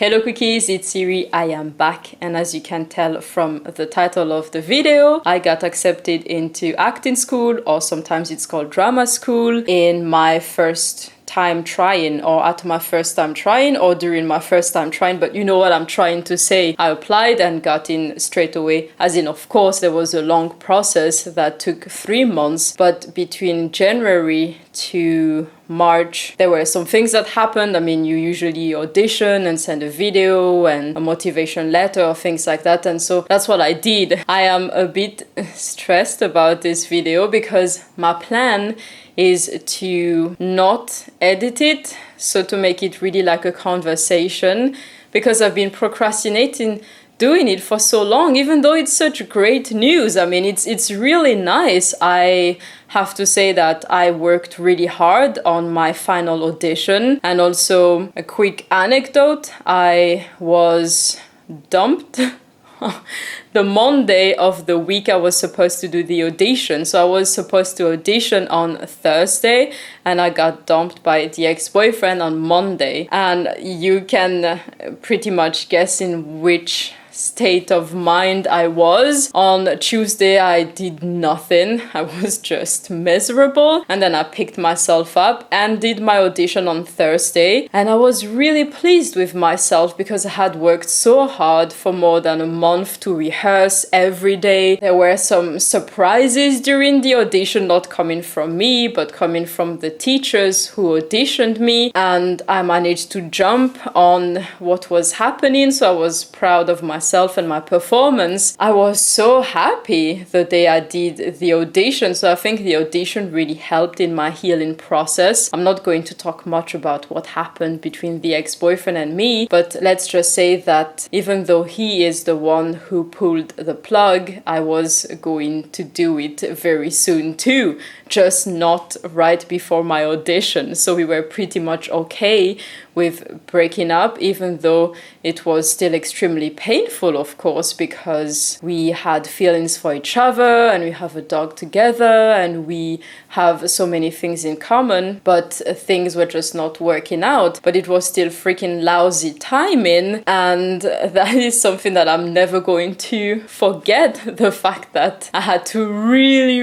Hello cookies, it's Iry, I am back, and as you can tell from the title of the video, I got accepted into acting school, or sometimes it's called drama school, in my first time trying, or at my first time trying, or during my first time trying, but you know what I'm trying to say. I applied and got in straight away, as in, of course, there was a long process that took 3 months, but between January to March, there were some things that happened. I mean, you usually audition and send a video and a motivation letter or things like that, and so that's what I did. I am a bit stressed about this video because my plan is to not edit it, so to make it really like a conversation, because I've been procrastinating doing it for so long, even though it's such great news. I mean, it's really nice. I have to say that I worked really hard on my final audition. And also a quick anecdote, I was dumped the Monday of the week I was supposed to do the audition. So I was supposed to audition on Thursday and I got dumped by the ex-boyfriend on Monday. And you can pretty much guess in which state of mind I was. On Tuesday I did nothing. I was just miserable, and then I picked myself up and did my audition on Thursday, and I was really pleased with myself because I had worked so hard for more than a month to rehearse every day. There were some surprises during the audition, not coming from me but coming from the teachers who auditioned me, and I managed to jump on what was happening, so I was proud of myself and my performance. I was so happy the day I did the audition, so I think the audition really helped in my healing process. I'm not going to talk much about what happened between the ex-boyfriend and me, but let's just say that even though he is the one who pulled the plug, I was going to do it very soon too, just not right before my audition. So we were pretty much okay with breaking up, even though it was still extremely painful, of course, because we had feelings for each other and we have a dog together and we have so many things in common, but things were just not working out. But it was still freaking lousy timing, and that is something that I'm never going to forget, the fact that I had to really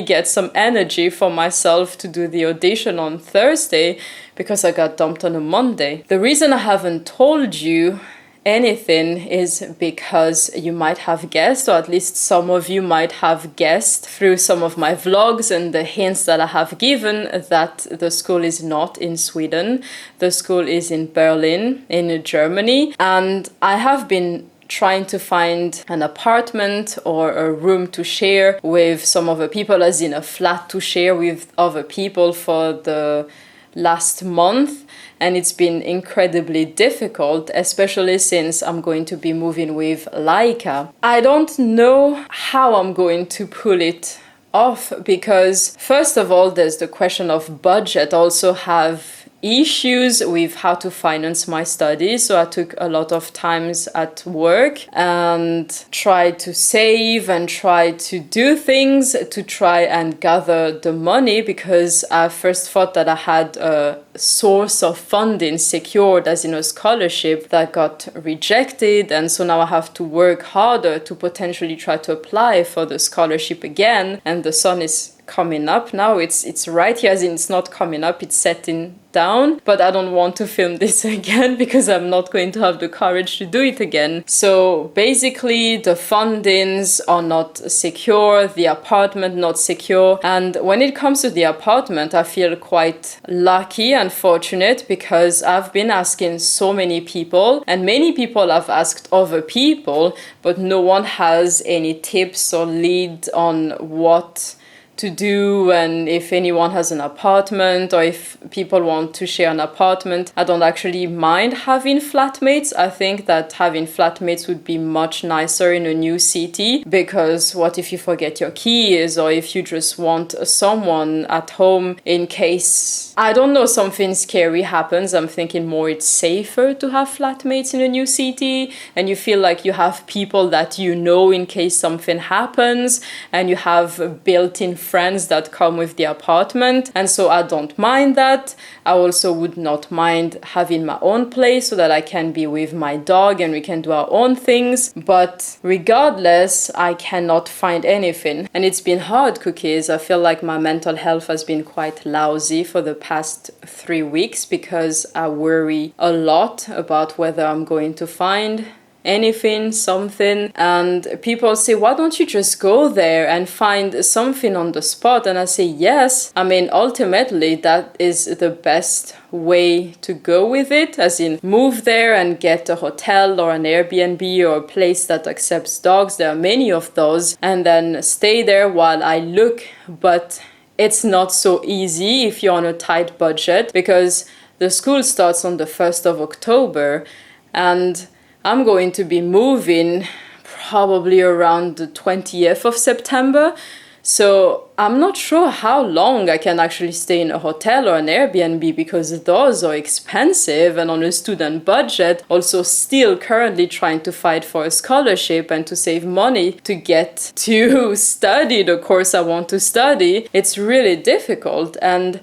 get some energy for myself to do the audition on Thursday because I got dumped on a Monday. The reason I haven't told you anything is because you might have guessed, or at least some of you might have guessed through some of my vlogs and the hints that I have given, that the school is not in Sweden. The school is in Berlin, in Germany, and I have been trying to find an apartment or a room to share with some other people, as in a flat to share with other people, for the last month, and it's been incredibly difficult, especially since I'm going to be moving with Laika. I don't know how I'm going to pull it off, because first of all there's the question of budget. I also have issues with how to finance my studies, so I took a lot of times at work and tried to save and try to do things to try and gather the money, because I first thought that I had a source of funding secured, as in a scholarship that got rejected, and so now I have to work harder to potentially try to apply for the scholarship again. And the sun is coming up now. It's right here, as in it's not coming up, it's setting down, but I don't want to film this again because I'm not going to have the courage to do it again. So basically the fundings are not secure, the apartment not secure, and when it comes to the apartment I feel quite lucky and fortunate because I've been asking so many people, and many people have asked other people, but no one has any tips or lead on what to do, and if anyone has an apartment or if people want to share an apartment. I don't actually mind having flatmates. I think that having flatmates would be much nicer in a new city, because what if you forget your keys, or if you just want someone at home in case, I don't know, something scary happens. I'm thinking more it's safer to have flatmates in a new city, and you feel like you have people that you know in case something happens, and you have built-in friends that come with the apartment, and so I don't mind that. I also would not mind having my own place so that I can be with my dog and we can do our own things. But regardless, I cannot find anything. And it's been hard, Cookies. I feel like my mental health has been quite lousy for the past 3 weeks because I worry a lot about whether I'm going to find anything, something, and people say, why don't you just go there and find something on the spot? And I say, yes. I mean, ultimately that is the best way to go with it, as in move there and get a hotel or an Airbnb or a place that accepts dogs. There are many of those, and then stay there while I look. But it's not so easy if you're on a tight budget, because the school starts on the 1st of October and I'm going to be moving probably around the 20th of September. So I'm not sure how long I can actually stay in a hotel or an Airbnb, because those are expensive and on a student budget. Also still currently trying to fight for a scholarship and to save money to get to study the course I want to study. It's really difficult, and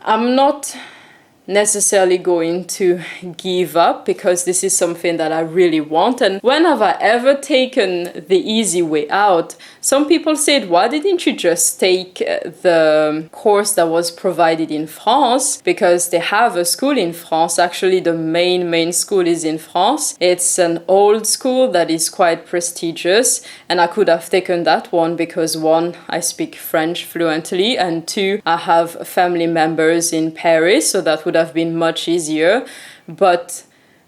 I'm not necessarily going to give up because this is something that I really want. And when have I ever taken the easy way out? Some people said, why didn't you just take the course that was provided in France? Because they have a school in France. Actually, the main school is in France. It's an old school that is quite prestigious, and I could have taken that one because 1, I speak French fluently, and 2, I have family members in Paris, so that would have been much easier. But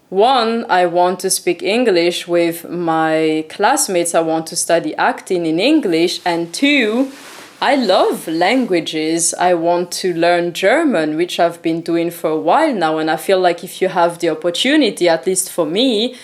1, I want to speak English with my classmates. I want to study acting in English. And 2, I love languages. I want to learn German, which I've been doing for a while now. And I feel like if you have the opportunity, at least for me,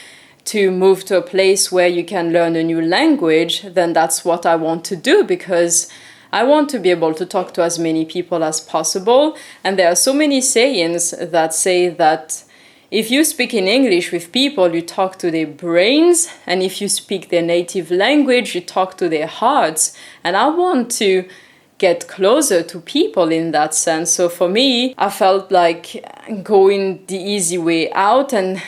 to move to a place where you can learn a new language, then that's what I want to do, because I want to be able to talk to as many people as possible. And there are so many sayings that say that if you speak in English with people, you talk to their brains, and if you speak their native language, you talk to their hearts. And I want to get closer to people in that sense. So for me, I felt like going the easy way out and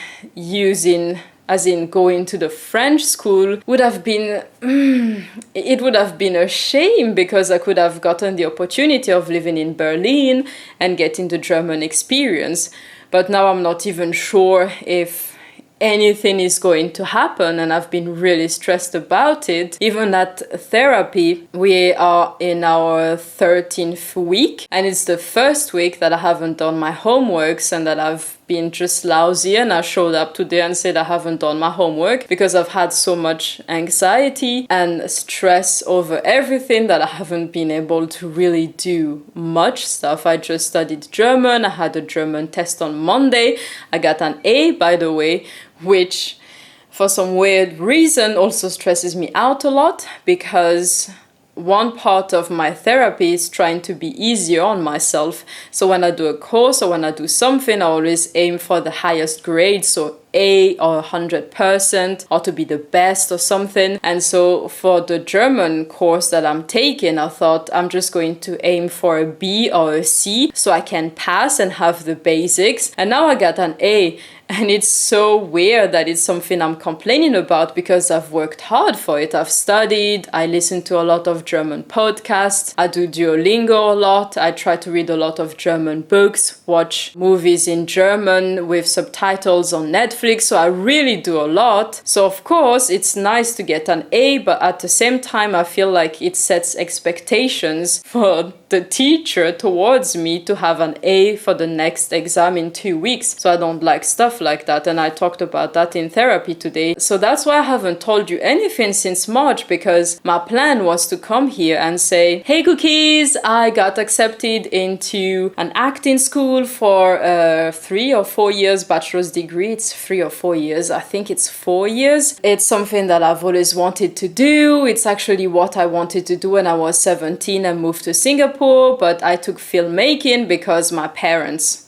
going to the French school would have been, it would have been a shame, because I could have gotten the opportunity of living in Berlin and getting the German experience. But now I'm not even sure if anything is going to happen, and I've been really stressed about it. Even at therapy, we are in our 13th week, and it's the first week that I haven't done my homeworks and that I've been just lousy, and I showed up today and said I haven't done my homework because I've had so much anxiety and stress over everything that I haven't been able to really do much stuff. I just studied German. I had a German test on Monday. I got an A, by the way, which for some weird reason also stresses me out a lot, because one part of my therapy is trying to be easier on myself. So when I do a course or when I do something, I always aim for the highest grade, so A or 100%, or to be the best or something. And so for the German course that I'm taking, I thought I'm just going to aim for a B or a C so I can pass and have the basics. And now I got an A. And it's so weird that it's something I'm complaining about, because I've worked hard for it. I've studied, I listen to a lot of German podcasts, I do Duolingo a lot, I try to read a lot of German books, watch movies in German with subtitles on Netflix, so I really do a lot. So of course it's nice to get an A, but at the same time I feel like it sets expectations for the teacher towards me to have an A for the next exam in 2 weeks. So I don't like stuff like that, and I talked about that in therapy today. So that's why I haven't told you anything since March, because my plan was to come here and say, hey Cookies, I got accepted into an acting school for 3 or 4 years bachelor's degree. It's 3 or 4 years. I think it's 4 years. It's something that I've always wanted to do. It's actually what I wanted to do when I was 17 and moved to Singapore, but I took filmmaking because my parents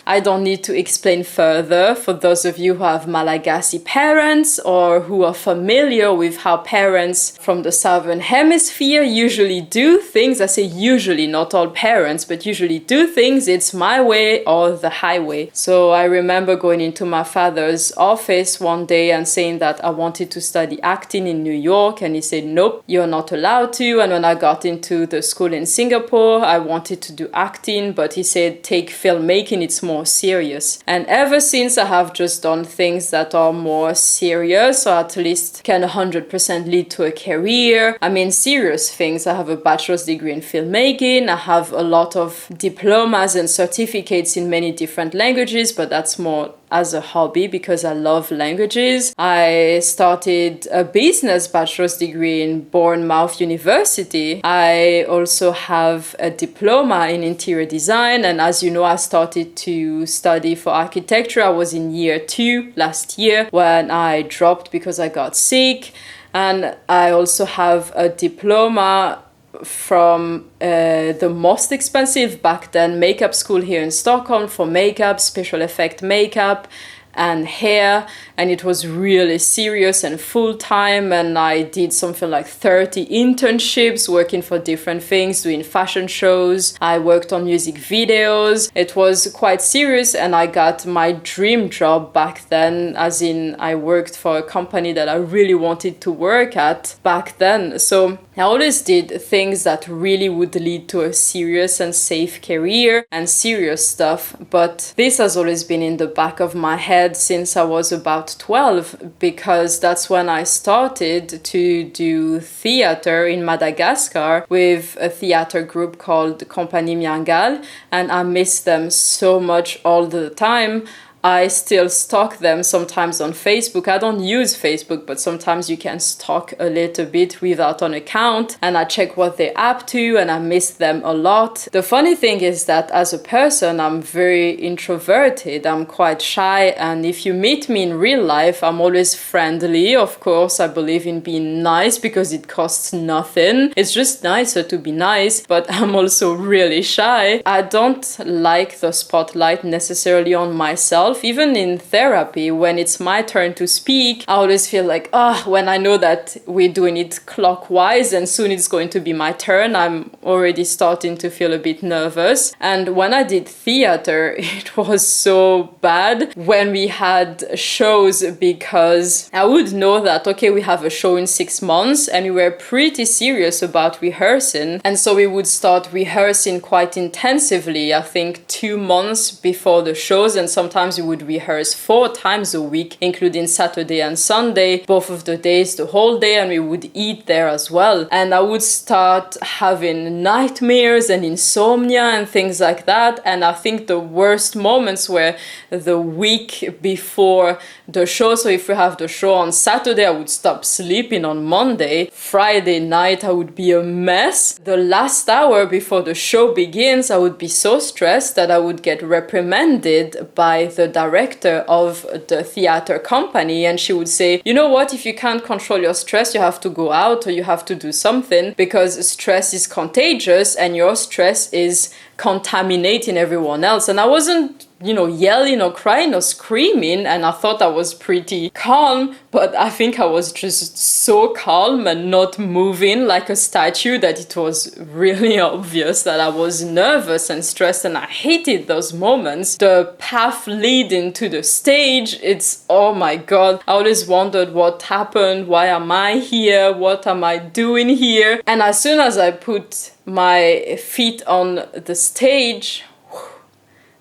I don't need to explain further for those of you who have Malagasy parents or who are familiar with how parents from the Southern Hemisphere usually do things. I say usually, not all parents, but usually do things. It's my way or the highway. So I remember going into my father's office one day and saying that I wanted to study acting in New York, and he said, nope, you're not allowed to. And when I got into the school in Singapore, I wanted to do acting, but he said, take filmmaking, it's more serious. And ever since, I have just done things that are more serious, or at least can 100% lead to a career. I mean, serious things. I have a bachelor's degree in filmmaking. I have a lot of diplomas and certificates in many different languages, but that's more as a hobby because I love languages. I started a business bachelor's degree in Bournemouth University. I also have a diploma in interior design, and as you know, I started to study for architecture. I was in year 2 last year when I dropped because I got sick. And I also have a diploma from the most expensive back then makeup school here in Stockholm for makeup, special effect makeup and hair, and it was really serious and full-time, and I did something like 30 internships working for different things, doing fashion shows. I worked on music videos. It was quite serious, and I got my dream job back then, as in I worked for a company that I really wanted to work at back then. So I always did things that really would lead to a serious and safe career and serious stuff, but this has always been in the back of my head since I was about 12, because that's when I started to do theater in Madagascar with a theater group called Compagnie Miangal, and I miss them so much all the time. I still stalk them sometimes on Facebook. I don't use Facebook, but sometimes you can stalk a little bit without an account, and I check what they're up to, and I miss them a lot. The funny thing is that as a person, I'm very introverted. I'm quite shy, and if you meet me in real life, I'm always friendly. Of course, I believe in being nice because it costs nothing. It's just nicer to be nice, but I'm also really shy. I don't like the spotlight necessarily on myself. Even in therapy, when it's my turn to speak, I always feel like, when I know that we're doing it clockwise and soon it's going to be my turn, I'm already starting to feel a bit nervous. And when I did theater, it was so bad when we had shows, because I would know that, okay, we have a show in 6 months, and we were pretty serious about rehearsing. And so we would start rehearsing quite intensively, I think 2 months before the shows, and sometimes we would rehearse 4 times a week, including Saturday and Sunday, both of the days, the whole day, and we would eat there as well. And I would start having nightmares and insomnia and things like that. And I think the worst moments were the week before the show. So if we have the show on Saturday, I would stop sleeping on Monday. Friday night, I would be a mess. The last hour before the show begins, I would be so stressed that I would get reprimanded by the director of the theater company, and she would say, you know what, if you can't control your stress, you have to go out or you have to do something, because stress is contagious and your stress is contaminating everyone else. And I wasn't yelling or crying or screaming, and I thought I was pretty calm, but I think I was just so calm and not moving like a statue that it was really obvious that I was nervous and stressed, and I hated those moments. The path leading to the stage, it's, oh my god, I always wondered what happened, why am I here, what am I doing here? And as soon as I put my feet on the stage,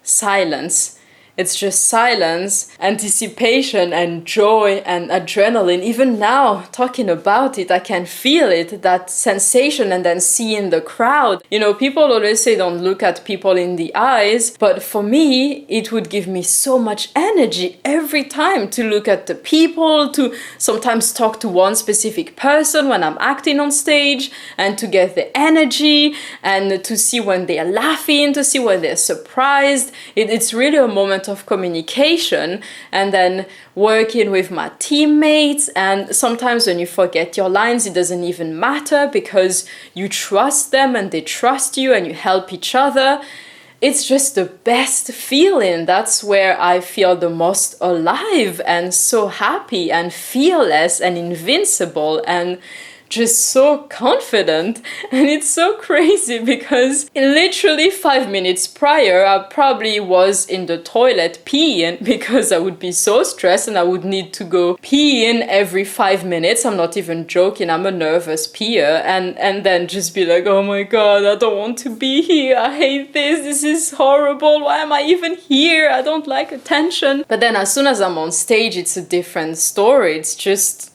silence. It's just silence, anticipation and joy and adrenaline. Even now, talking about it, I can feel it, that sensation, and then seeing the crowd. People always say don't look at people in the eyes, but for me, it would give me so much energy every time to look at the people, to sometimes talk to one specific person when I'm acting on stage, and to get the energy, and to see when they're laughing, to see when they're surprised. It's really a moment of communication, and then working with my teammates. And sometimes when you forget your lines, it doesn't even matter, because you trust them and they trust you, and you help each other. it's just the best feeling. That's where I feel the most alive and so happy and fearless and invincible and just so confident. And it's so crazy because literally 5 minutes prior I probably was in the toilet peeing because I would be so stressed and I would need to go peeing every 5 minutes. I'm not even joking, I'm a nervous peer, and then just be like, oh my god, I don't want to be here, I hate this is horrible, why am I even here, I don't like attention. But then as soon as I'm on stage, it's a different story. It's just,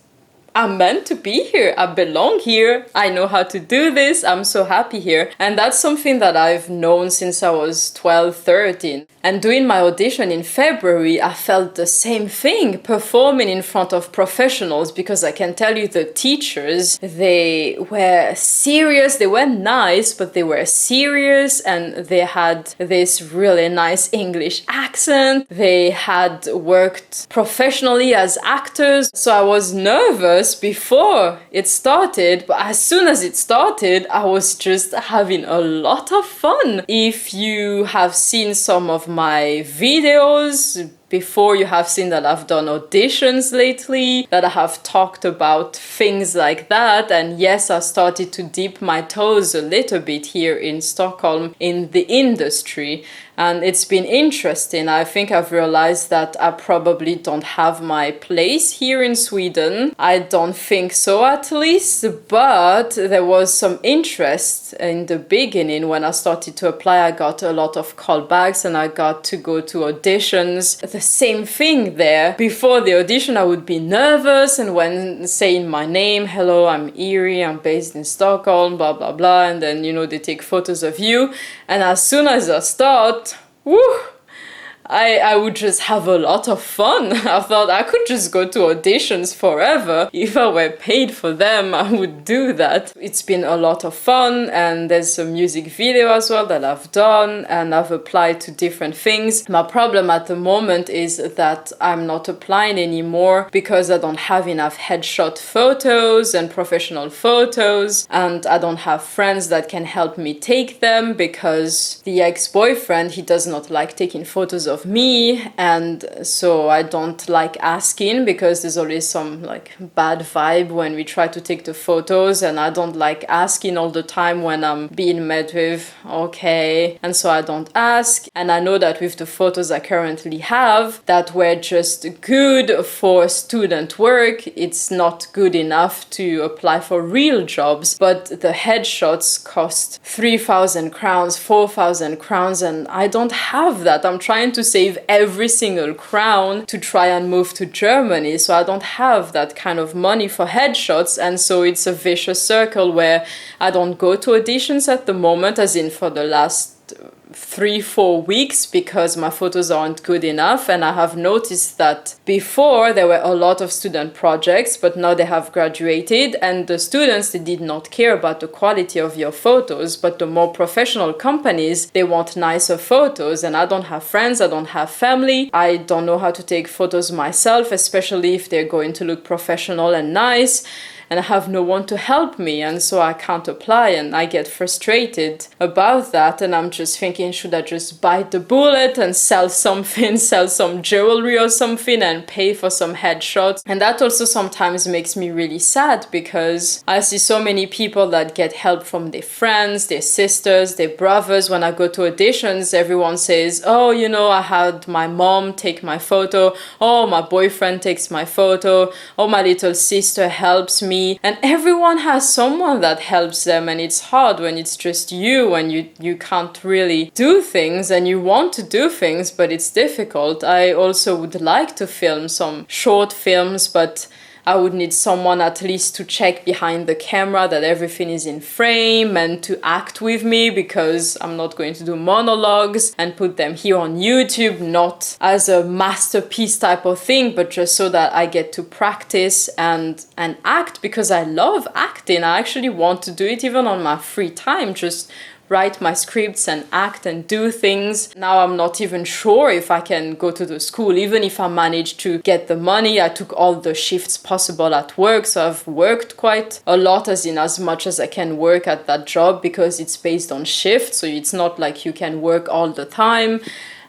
I'm meant to be here. I belong here. I know how to do this. I'm so happy here. And that's something that I've known since I was 12, 13. And doing my audition in February, I felt the same thing, performing in front of professionals, because I can tell you the teachers, they were serious, they were nice, but they were serious, and they had this really nice English accent. They had worked professionally as actors. So I was nervous before it started, but as soon as it started, I was just having a lot of fun. If you have seen some of my videos before, you have seen that I've done auditions lately, that I have talked about things like that. And yes, I started to dip my toes a little bit here in Stockholm in the industry. And it's been interesting. I think I've realized that I probably don't have my place here in Sweden. I don't think so, at least, but there was some interest in the beginning. When I started to apply, I got a lot of callbacks and I got to go to auditions. The same thing there. Before the audition, I would be nervous, and when saying my name, hello, I'm Iri, I'm based in Stockholm, blah, blah, blah, and then, they take photos of you. And as soon as I start, woo, I would just have a lot of fun. I thought I could just go to auditions forever. If I were paid for them, I would do that. It's been a lot of fun, and there's a music video as well that I've done, and I've applied to different things. My problem at the moment is that I'm not applying anymore because I don't have enough headshot photos and professional photos, and I don't have friends that can help me take them because the ex-boyfriend, he does not like taking photos of me, and so I don't like asking because there's always some bad vibe when we try to take the photos, and I don't like asking all the time when I'm being met with okay, and so I don't ask. And I know that with the photos I currently have that were just good for student work, it's not good enough to apply for real jobs, but the headshots cost 3,000 crowns, 4,000 crowns, and I don't have that. I'm trying to save every single crown to try and move to Germany, so I don't have that kind of money for headshots. And so it's a vicious circle where I don't go to auditions at the moment, as in for the last 3-4 weeks, because my photos aren't good enough. And I have noticed that before there were a lot of student projects, but now they have graduated, and the students, they did not care about the quality of your photos, but the more professional companies, they want nicer photos. And I don't have friends, I don't have family, I don't know how to take photos myself, especially if they're going to look professional and nice, and I have no one to help me, and so I can't apply, and I get frustrated about that. And I'm just thinking, should I just bite the bullet and sell something, sell some jewelry or something, and pay for some headshots? And that also sometimes makes me really sad, because I see so many people that get help from their friends, their sisters, their brothers. When I go to auditions, everyone says, oh, I had my mom take my photo, oh, my boyfriend takes my photo, oh, my little sister helps me. And everyone has someone that helps them, and it's hard when it's just you and you can't really do things, and you want to do things, but it's difficult. I also would like to film some short films, but I would need someone at least to check behind the camera that everything is in frame and to act with me, because I'm not going to do monologues and put them here on YouTube, not as a masterpiece type of thing, but just so that I get to practice and act, because I love acting. I actually want to do it even on my free time, just write my scripts and act and do things. Now I'm not even sure if I can go to the school. Even if I managed to get the money, I took all the shifts possible at work, so I've worked quite a lot, as in as much as I can work at that job, because it's based on shift, so it's not like you can work all the time.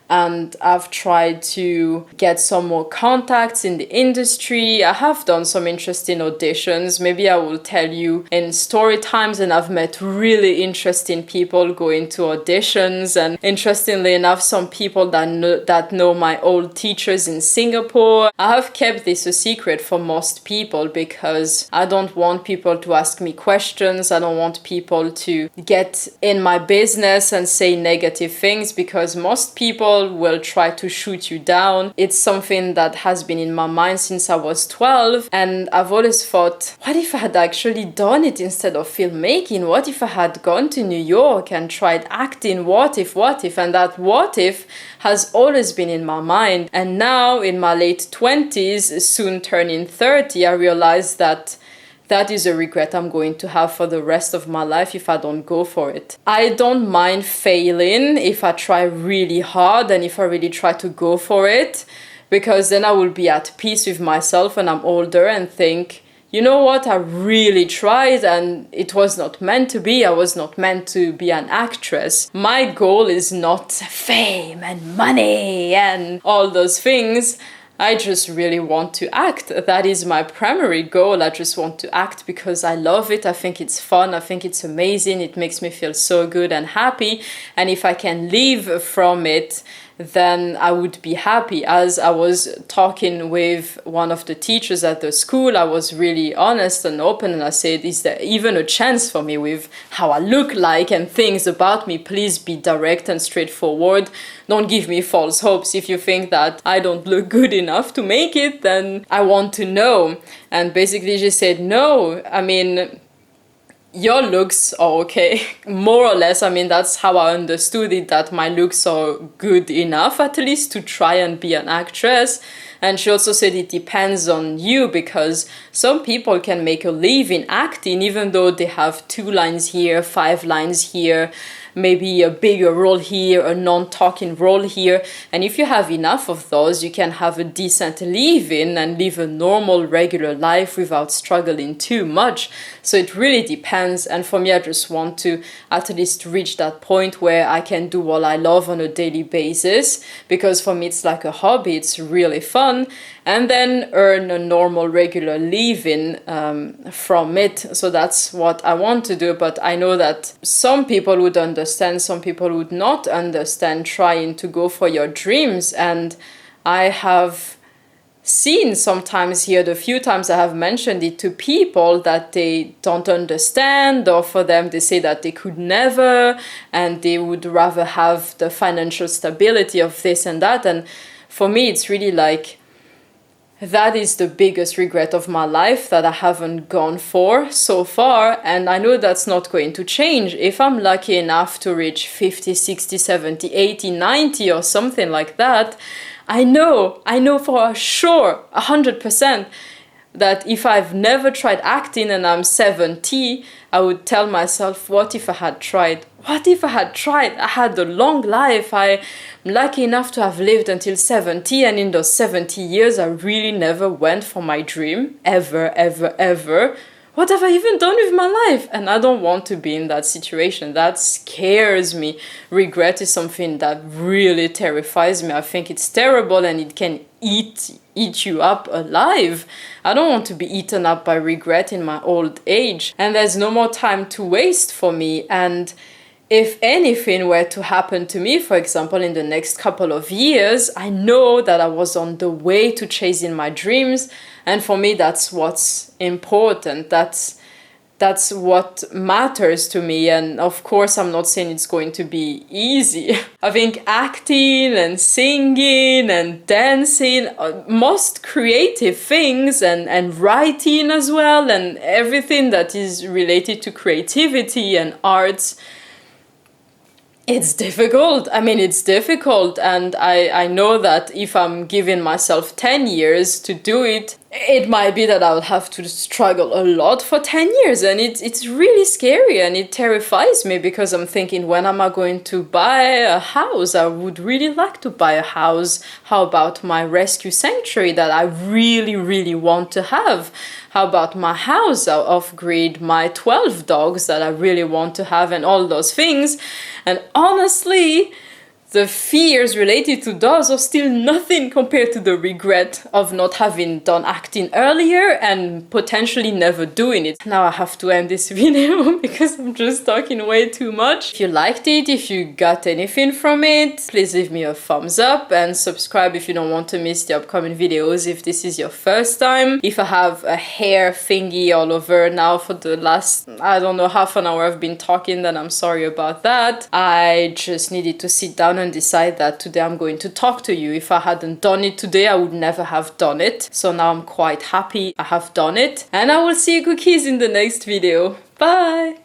And I've tried to get some more contacts in the industry. I have done some interesting auditions. Maybe I will tell you in story times, and I've met really interesting people going to auditions. And interestingly enough, some people that know my old teachers in Singapore. I have kept this a secret for most people because I don't want people to ask me questions. I don't want people to get in my business and say negative things, because most people will try to shoot you down. It's something that has been in my mind since I was 12, and I've always thought, what if I had actually done it instead of filmmaking? What if I had gone to New York and tried acting? What if? And that what if has always been in my mind. And now in my late 20s, soon turning 30, I realized that that is a regret I'm going to have for the rest of my life if I don't go for it. I don't mind failing if I try really hard and if I really try to go for it, because then I will be at peace with myself when I'm older and think, you know what, I really tried and it was not meant to be. I was not meant to be an actress. My goal is not fame and money and all those things. I just really want to act. That is my primary goal. I just want to act because I love it. I think it's fun. I think it's amazing. It makes me feel so good and happy. And if I can live from it, then I would be happy. As I was talking with one of the teachers at the school, I was really honest and open, and I said, is there even a chance for me with how I look like and things about me? Please be direct and straightforward. Don't give me false hopes. If you think that I don't look good enough to make it, then I want to know. And basically she said, no, I mean, your looks are okay, more or less. I mean, that's how I understood it, that my looks are good enough, at least, to try and be an actress. And she also said it depends on you, because some people can make a living acting even though they have 2 lines here, 5 lines here, maybe a bigger role here, a non-talking role here. And if you have enough of those, you can have a decent living and live a normal, regular life without struggling too much. So it really depends. And for me, I just want to at least reach that point where I can do what I love on a daily basis, because for me, it's like a hobby. It's really fun. And then earn a normal, regular living from it. So that's what I want to do. But I know that some people would understand, some people would not understand trying to go for your dreams. And I have seen sometimes here, the few times I have mentioned it to people, that they don't understand, or for them they say that they could never, and they would rather have the financial stability of this and that. And for me, it's really like, that is the biggest regret of my life, that I haven't gone for so far. And I know that's not going to change. If I'm lucky enough to reach 50, 60, 70, 80, 90 or something like that, I know for sure, 100%, that if I've never tried acting and I'm 70, I would tell myself, what if I had tried? What if I had tried? I had a long life. I'm lucky enough to have lived until 70, and in those 70 years, I really never went for my dream, ever, ever, ever. What have I even done with my life? And I don't want to be in that situation. That scares me. Regret is something that really terrifies me. I think it's terrible, and it can eat you up alive. I don't want to be eaten up by regret in my old age. And there's no more time to waste for me. And if anything were to happen to me, for example, in the next couple of years, I know that I was on the way to chasing my dreams. And for me, that's what's important. That's what matters to me. And of course, I'm not saying it's going to be easy. I think acting and singing and dancing, most creative things, and writing as well, and everything that is related to creativity and arts, it's difficult. I mean, it's difficult. And I know that if I'm giving myself 10 years to do it, it might be that I'll have to struggle a lot for 10 years, and it's really scary and it terrifies me because I'm thinking, when am I going to buy a house? I would really like to buy a house. How about my rescue sanctuary that I really, really want to have? How about my house? I'll off-grid my 12 dogs that I really want to have, and all those things. And honestly, the fears related to those are still nothing compared to the regret of not having done acting earlier and potentially never doing it. Now I have to end this video because I'm just talking way too much. If you liked it, if you got anything from it, please leave me a thumbs up and subscribe if you don't want to miss the upcoming videos if this is your first time. If I have a hair thingy all over now for the last, I don't know, half an hour I've been talking, then I'm sorry about that. I just needed to sit down and decide that today I'm going to talk to you. If I hadn't done it today, I would never have done it. So now I'm quite happy I have done it. And I will see you cookies in the next video. Bye!